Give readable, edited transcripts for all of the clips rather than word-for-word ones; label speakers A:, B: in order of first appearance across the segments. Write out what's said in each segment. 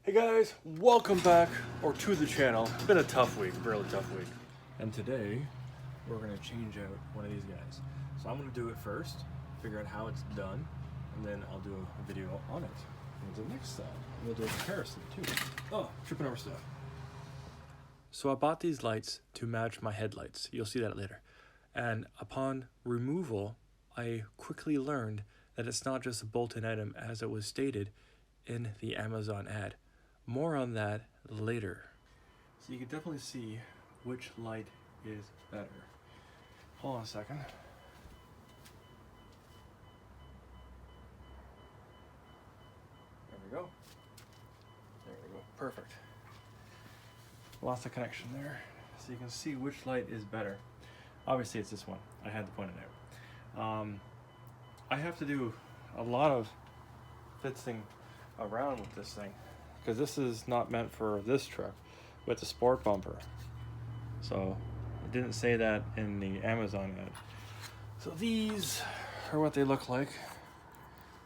A: Hey guys, welcome back or to the channel. It's been a tough week, really tough week. And today we're gonna change out one of these guys. So I'm gonna do it first, figure out how it's done, and then I'll do a video on it. And the next side, we'll do a comparison too. Oh, tripping over stuff. So I bought these lights to match my headlights. You'll see that later. And upon removal, I quickly learned that it's not just a bolt-in item as it was stated in the Amazon ad. More on that later. So you can definitely see which light is better. Hold on a second. There we go. There we go. Perfect. Lost the connection there. So you can see which light is better. Obviously it's this one. I had to point it out. I have to do a lot of fitzing around with this thing, because this is not meant for this truck with the sport bumper. So it didn't say that in the Amazon ad. So these are what they look like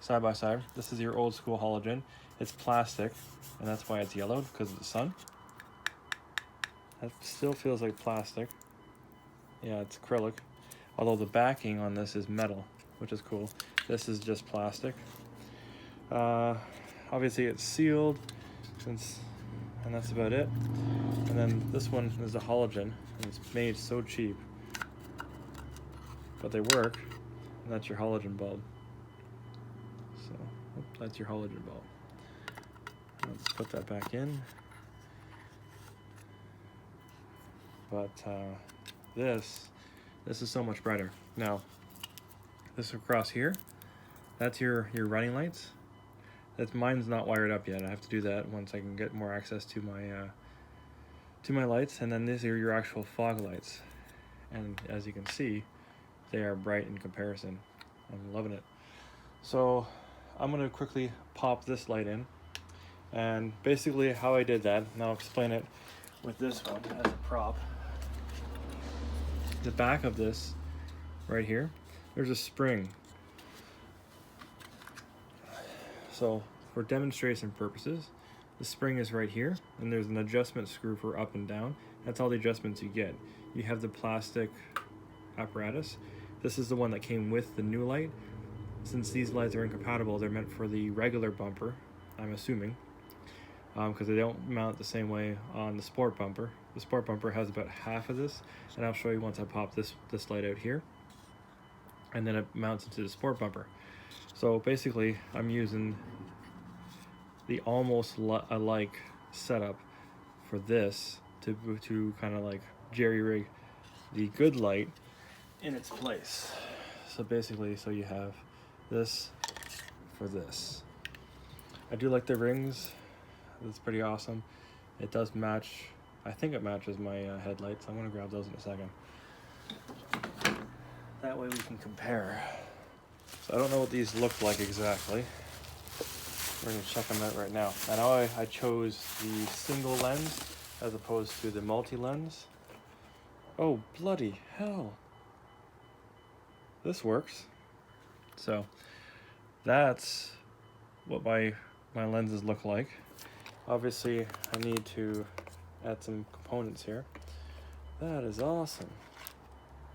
A: side by side. This is your old school halogen. It's plastic, and that's why it's yellowed, because of the sun. That still feels like plastic. Yeah, it's acrylic. Although the backing on this is metal, which is cool. This is just plastic. Obviously it's sealed, and that's about it. And then this one is a halogen, and it's made so cheap, but they work, and that's your halogen bulb. So that's your halogen bulb. Let's put that back in. But this is so much brighter. Now, this across here, that's your running lights. Mine's not wired up yet. I have to do that once I can get more access to my lights. And then these are your actual fog lights. And as you can see, they are bright in comparison. I'm loving it. So I'm gonna quickly pop this light in. And basically how I did that, and I'll explain it with this one as a prop. The back of this, right here, there's a spring. So for demonstration purposes, the spring is right here, and there's an adjustment screw for up and down. That's all the adjustments you get. You have the plastic apparatus. This is the one that came with the new light. Since these lights are incompatible, they're meant for the regular bumper, I'm assuming, because they don't mount the same way on the sport bumper. The sport bumper has about half of this, and I'll show you once I pop this light out here, and then it mounts into the sport bumper. So basically, I'm using the almost alike setup for this to kind of like jerry rig the good light in its place. So basically, so you have this for this. I do like the rings. It's pretty awesome. It does match. I think it matches my headlights. I'm gonna grab those in a second. That way we can compare. So I don't know what these look like exactly. We're gonna check them out right now. I know I chose the single lens as opposed to the multi-lens. Oh, bloody hell. This works. So that's what my lenses look like. Obviously, I need to add some components here. That is awesome.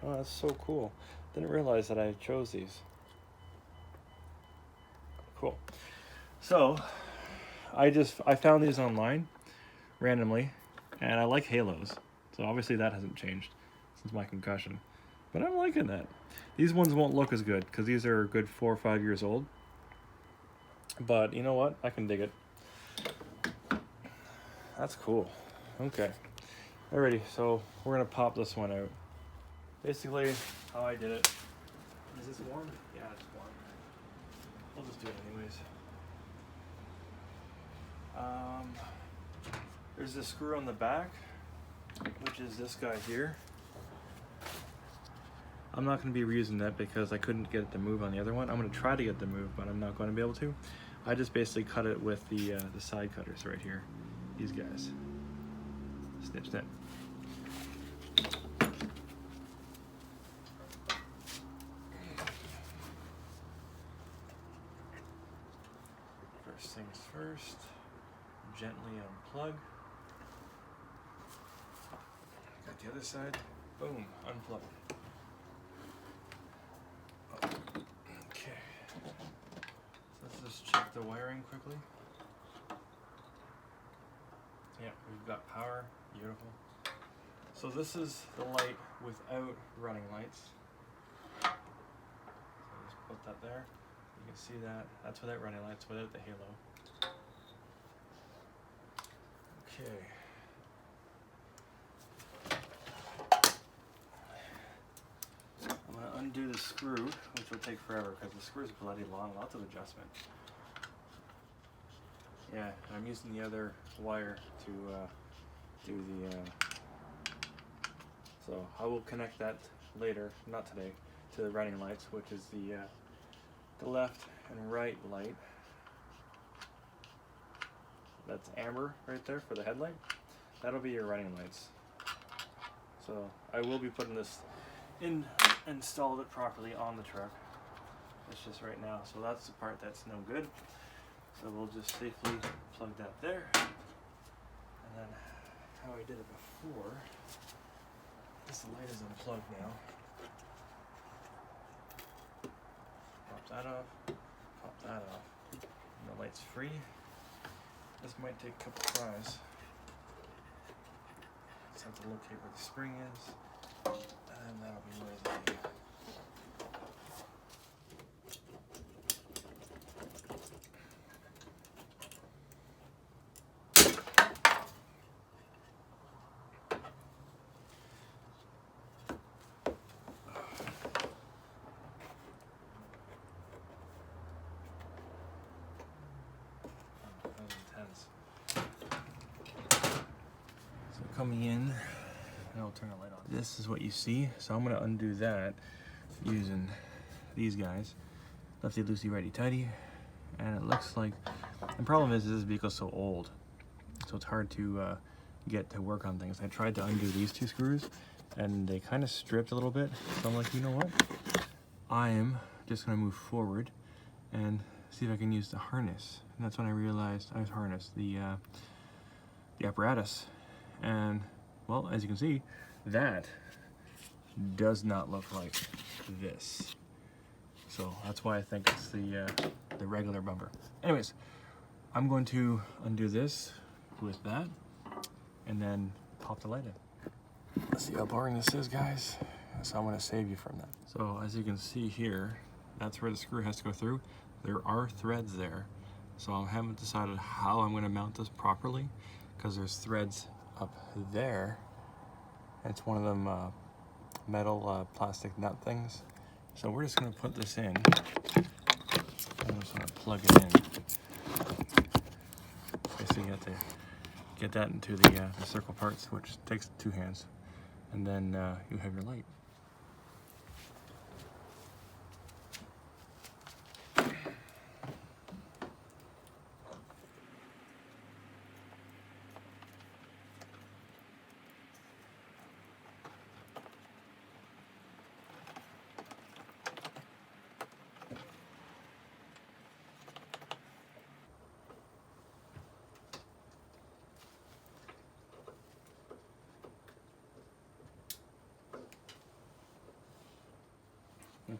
A: Oh, that's so cool. Didn't realize that I chose these. Cool. So I found these online randomly, and I like halos. So obviously that hasn't changed since my concussion, but I'm liking that. These ones won't look as good because these are a good 4 or 5 years old, but you know what? I can dig it. That's cool. Okay. Alrighty, so we're gonna pop this one out. Basically, how I did it. Is this warm? Yeah, it's warm. I'll just do it anyways. There's this screw on the back, which is this guy here. I'm not going to be reusing that because I couldn't get it to move on the other one. I'm going to try to get it to move, but I'm not going to be able to. I just basically cut it with the side cutters right here. These guys. Snip, snip. First things first, gently unplug. Got the other side. Boom, unplug. Okay. So let's just check the wiring quickly. Yeah, we've got power. Beautiful. So this is the light without running lights. So just put that there. You can see that. That's without running lights, without the halo. Okay. I'm going to undo the screw, which will take forever because the screw is bloody long, lots of adjustment. Yeah, I'm using the other wire to do the... So I will connect that later, not today, to the running lights, which is the left and right light. That's amber right there for the headlight. That'll be your running lights. So I will be putting this in, installed it properly on the truck. It's just right now, so that's the part that's no good. So we'll just safely plug that there. And then how I did it before, this light is unplugged now. Pop that off, pop that off. And the light's free. This might take a couple tries. Just have to locate where the spring is, and that'll be where the coming in, and I'll turn the light on. This is what you see. So I'm gonna undo that using these guys. Lefty loosey, righty tighty. And it looks like, the problem is this vehicle's so old, so it's hard to get to work on things. I tried to undo these two screws and they kind of stripped a little bit. So I'm like, you know what? I am just gonna move forward and see if I can use the harness. And that's when I realized I was harnessed the apparatus. And well, as you can see, that does not look like this. So that's why I think it's the regular bumper. Anyways, I'm going to undo this with that and then pop the light in. Let's see how boring this is, guys. So I'm going to save you from that. So as you can see here, that's where the screw has to go through. There are threads there. So I haven't decided how I'm going to mount this properly because there's threads up there. It's one of them metal plastic nut things. So we're just going to put this in. I'm just going to plug it in. Basically, you have to get that into the circle parts, which takes 2 hands, and then you have your light.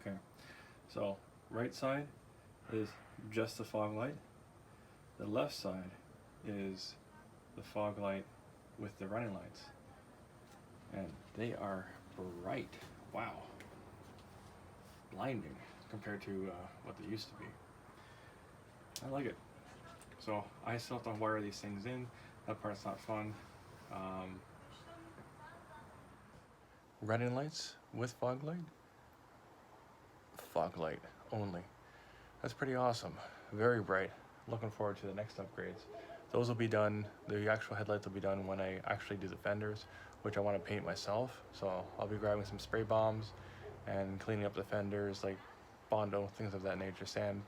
A: Okay, so right side is just the fog light. The left side is the fog light with the running lights. And they are bright. Wow. Blinding compared to what they used to be. I like it. So I still have to wire these things in. That part's not fun. Running lights with fog light? Fog light only. That's pretty awesome. Very bright. Looking forward to the next upgrades. Those will be done, the actual headlights will be done when I actually do the fenders, which I want to paint myself. So I'll be grabbing some spray bombs and cleaning up the fenders, like Bondo, things of that nature, sand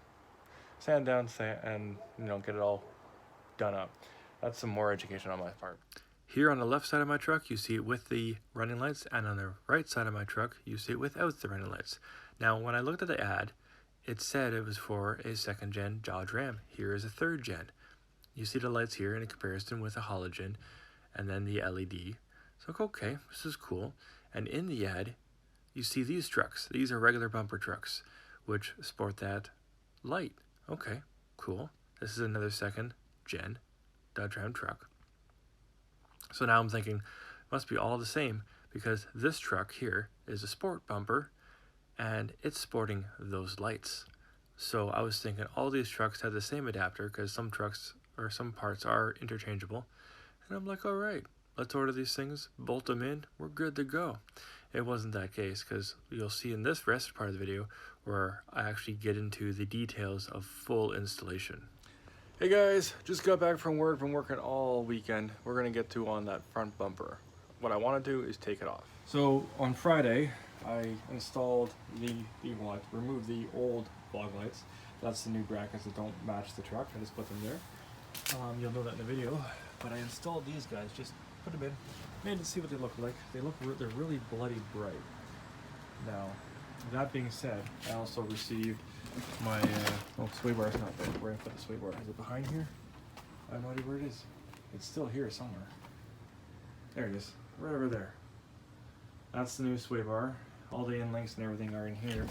A: down, and get it all done up. That's some more education on my part. Here on the left side of my truck, you see it with the running lights, and on the right side of my truck, you see it without the running lights. Now, when I looked at the ad, it said it was for a 2nd gen Dodge Ram. Here is a 3rd gen. you see the lights here in comparison with a halogen and then the LED. So okay, this is cool. And in the ad, you see these trucks. These are regular bumper trucks, which sport that light. Okay, cool. This is another second gen Dodge Ram truck. So now I'm thinking, must be all the same, because this truck here is a sport bumper and it's sporting those lights. So I was thinking all these trucks have the same adapter, because some trucks or some parts are interchangeable. And I'm like, all right, let's order these things, bolt them in, we're good to go. It wasn't that case, because you'll see in this rest part of the video where I actually get into the details of full installation. Hey guys, just got back from work, been working all weekend. We're gonna get to on that front bumper. What I wanna do is take it off. So on Friday, I installed removed the old fog lights. That's the new brackets that don't match the truck. I just put them there. You'll know that in the video. But I installed these guys, just put them in, made it see what they look like. They're really bloody bright. Now, that being said, I also received my sway bar's not there. Where I put the sway bar? Is it behind here? I have no idea where it is. It's still here somewhere. There it is, right over there. That's the new sway bar. All the end links and everything are in here.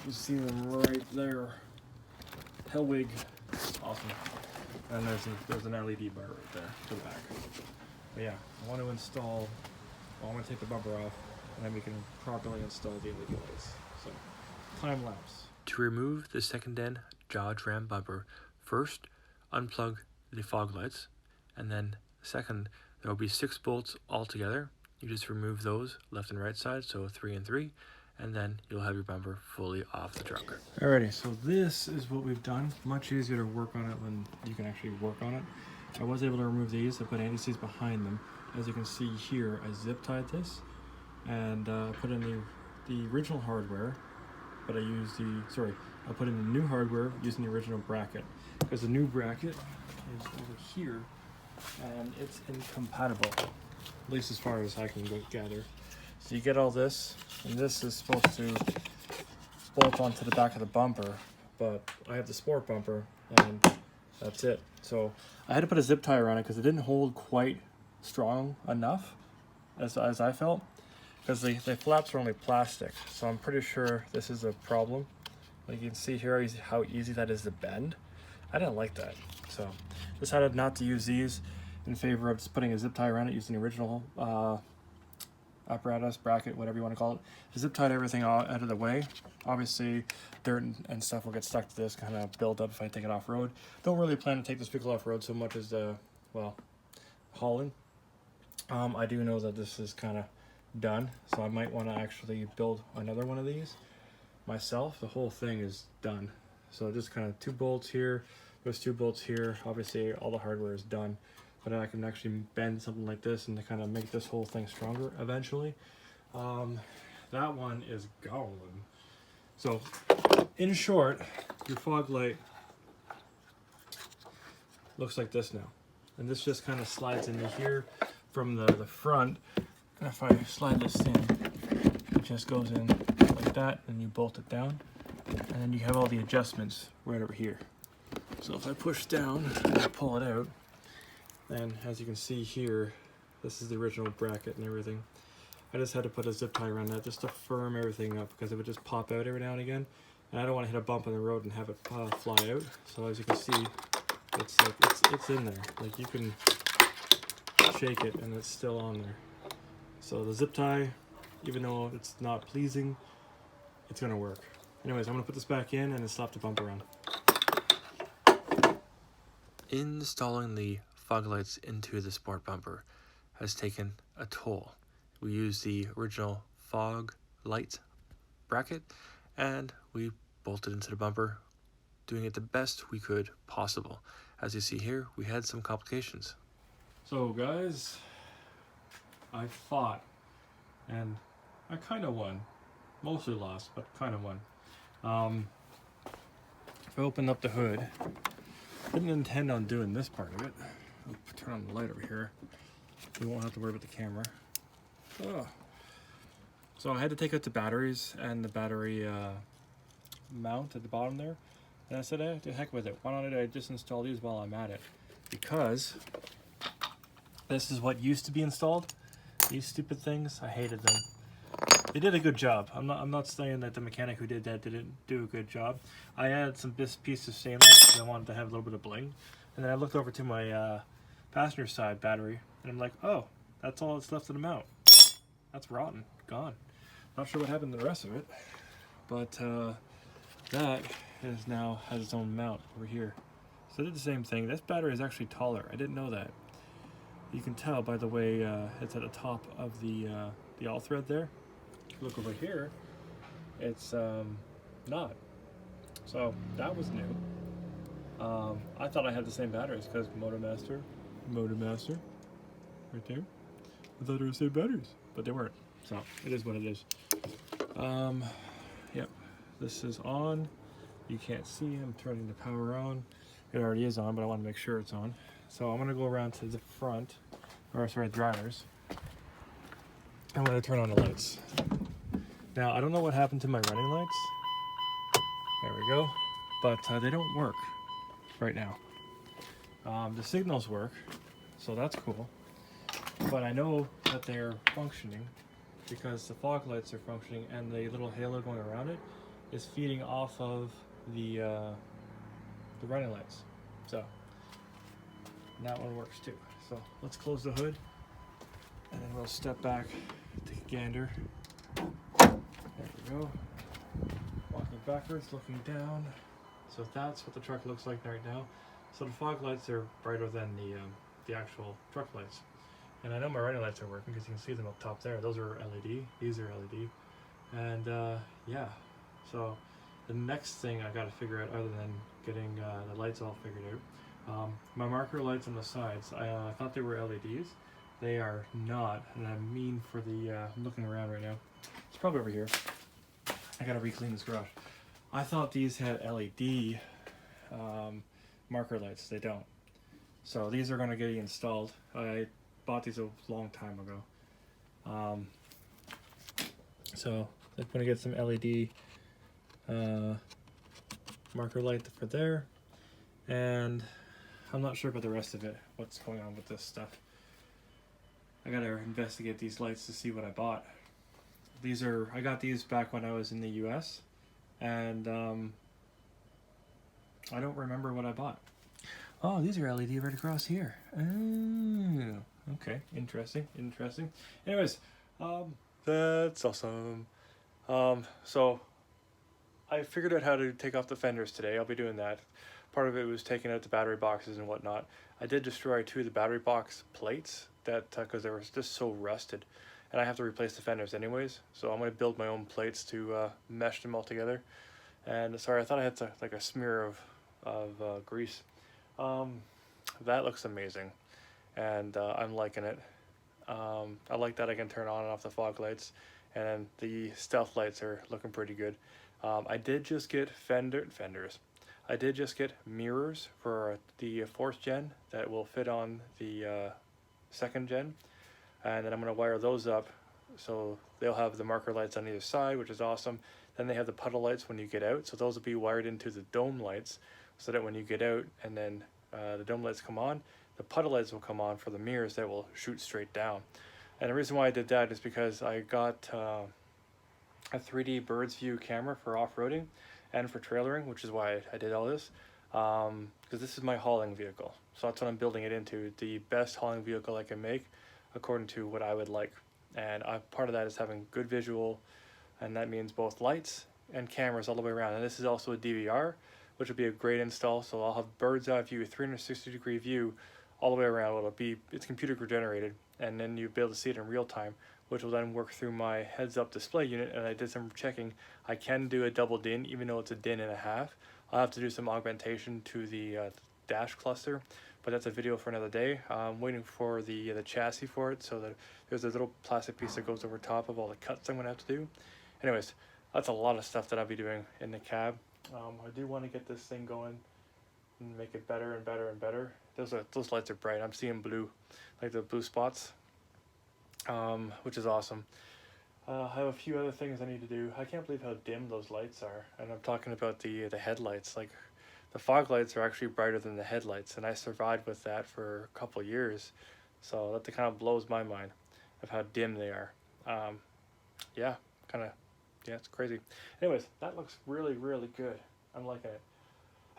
A: You see them right there. Hellwig, awesome. And there's an LED bar right there to the back. But yeah, I want to install. Well, I'm going to take the bumper off, and then we can properly install the LED lights. So, time lapse. To remove the second-gen Dodge Ram bumper, first unplug the fog lights, and then second, there will be 6 bolts altogether. You just remove those left and right side, so 3 and 3, and then you'll have your bumper fully off the truck. Alrighty, so this is what we've done. Much easier to work on it when you can actually work on it. I was able to remove these. I put anti-seize behind them. As you can see here, I zip tied this and put in the original hardware, but I put in the new hardware using the original bracket, because the new bracket is over here and it's incompatible, at least as far as I can gather. So you get all this, and this is supposed to bolt onto the back of the bumper, but I have the sport bumper and that's it. So I had to put a zip tie around it because it didn't hold quite strong enough as I felt, because the flaps are only plastic. So I'm pretty sure this is a problem. Like you can see here how easy that is to bend. I didn't like that, so decided not to use these in favor of just putting a zip tie around it using the original apparatus, bracket, whatever you want to call it. Zip tied everything out of the way. Obviously, dirt and stuff will get stuck to this, kind of build up if I take it off road. Don't really plan to take this vehicle off road so much as hauling. I do know that this is kind of done, so I might want to actually build another one of these myself. The whole thing is done, so just kind of 2 bolts here, there's 2 bolts here. Obviously, all the hardware is done, but I can actually bend something like this and to kind of make this whole thing stronger eventually. That one is gone. So, in short, your fog light looks like this now. And this just kind of slides into here from the front. And if I slide this in, it just goes in like that, and you bolt it down. And then you have all the adjustments right over here. So if I push down and pull it out, and as you can see here, this is the original bracket and everything. I just had to put a zip tie around that just to firm everything up, because it would just pop out every now and again. And I don't want to hit a bump on the road and have it fly out. So as you can see, it's in there. Like you can shake it and it's still on there. So the zip tie, even though it's not pleasing, it's gonna work. Anyways, I'm gonna put this back in and then slap the bumper on. Installing the fog lights into the sport bumper has taken a toll. We used the original fog light bracket and we bolted into the bumper, doing it the best we could possible. As you see here, we had some complications. So guys, I fought and I kind of won. Mostly lost, but kind of won. If I open up the hood, didn't intend on doing this part of it. I'll turn on the light over here. We won't have to worry about the camera. Oh. So I had to take out the batteries and the battery mount at the bottom there. And I said, to heck with it. Why don't I just install these while I'm at it? Because this is what used to be installed. These stupid things, I hated them. They did a good job. I'm not saying that the mechanic who did that didn't do a good job. I added some piece of stainless because I wanted to have a little bit of bling. And then I looked over to my passenger side battery, and I'm like, oh, that's all that's left of the mount. That's rotten, gone. Not sure what happened to the rest of it, but that is now has its own mount over here. So I did the same thing. This battery is actually taller. I didn't know that. You can tell by the way it's at the top of the all thread there. If you look over here, it's not. So that was new. I thought I had the same batteries because Motor Master, right there. I thought they were the same batteries, but they weren't. So it is what it is. Yep, this is on. You can't see. I'm turning the power on. It already is on, but I want to make sure it's on. So I'm going to go around to the front, or sorry, drivers. I'm going to turn on the lights. Now, I don't know what happened to my running lights. There we go. But they don't work right now. The signals work, so that's cool. But I know that they're functioning because the fog lights are functioning and the little halo going around it is feeding off of the running lights. So that one works too. So let's close the hood and then we'll step back, take a gander. There we go. Walking backwards, looking down. So that's what the truck looks like right now. So the fog lights are brighter than the actual truck lights. And I know my running lights are working because you can see them up top there. Those are LED. These are LED. And yeah, so the next thing I got to figure out, other than getting the lights all figured out, my marker lights on the sides, I thought they were LEDs. They are not, and I mean for the, I'm looking around right now. It's probably over here. I got to re-clean this garage. I thought these had LED marker lights. They don't. So these are going to get installed. I bought these a long time ago. So I'm going to get some LED marker light for there. And I'm not sure about the rest of it, what's going on with this stuff. I got to investigate these lights to see what I bought. I got these back when I was in the US. And I don't remember what I bought. Oh, these are LED right across here. Oh, okay, interesting. Anyways, that's awesome. So I figured out how to take off the fenders today. I'll be doing that. Part of it was taking out the battery boxes and whatnot. I did destroy 2 of the battery box plates that because they were just so rusted, and I have to replace the fenders anyways. So I'm going to build my own plates to mesh them all together. And sorry, I thought I had like a smear of grease. That looks amazing, and I'm liking it. I like that I can turn on and off the fog lights, and the stealth lights are looking pretty good. I did just get fenders. I did just get mirrors for the 4th gen that will fit on the 2nd gen, and then I'm going to wire those up so they'll have the marker lights on either side, which is awesome. Then they have the puddle lights when you get out, so those will be wired into the dome lights so that when you get out and then the dome lights come on, the puddle lights will come on for the mirrors that will shoot straight down. And the reason why I did that is because I got a 3D bird's view camera for off-roading and for trailering, which is why I did all this, because this is my hauling vehicle. So that's what I'm building it into, the best hauling vehicle I can make according to what I would like. And part of that is having good visual, and that means both lights and cameras all the way around. And this is also a DVR, which would be a great install. So I'll have bird's eye view, 360-degree view all the way around. It's computer generated, and then you'll be able to see it in real time, which will then work through my heads-up display unit. And I did some checking. I can do a double DIN, even though it's a DIN and a half. I'll have to do some augmentation to the dash cluster, but that's a video for another day. I'm waiting for the chassis for it, so that there's a little plastic piece that goes over top of all the cuts I'm gonna have to do. Anyways, that's a lot of stuff that I'll be doing in the cab. I do want to get this thing going and make it better and better and better. Those lights are bright. I'm seeing blue, like the blue spots, which is awesome. I have a few other things I need to do. I can't believe how dim those lights are, and I'm talking about the headlights. Like, the fog lights are actually brighter than the headlights, and I survived with that for a couple years. So that kind of blows my mind of how dim they are. Yeah, kind of, yeah, it's crazy. Anyways, that looks really, really good. I'm liking it.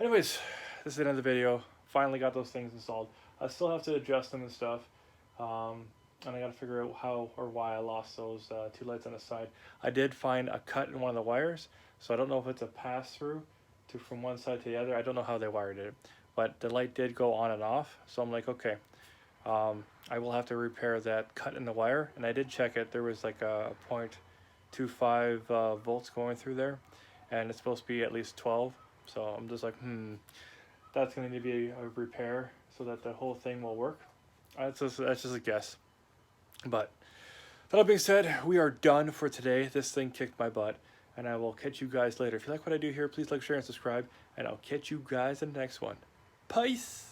A: Anyways, this is the end of the video. Finally got those things installed. I still have to adjust them and stuff. And I got to figure out how or why I lost those two lights on the side. I did find a cut in one of the wires, so I don't know if it's a pass-through to from one side to the other. I don't know how they wired it, but the light did go on and off, so I'm like, okay, I will have to repair that cut in the wire. And I did check it. There was like a 0.25 volts going through there, and it's supposed to be at least 12. So I'm just like, that's going to need to be a repair so that the whole thing will work. That's just a guess. But that all being said, we are done for today. This thing kicked my butt, and I will catch you guys later. If you like what I do here, please like, share, and subscribe, and I'll catch you guys in the next one. Peace!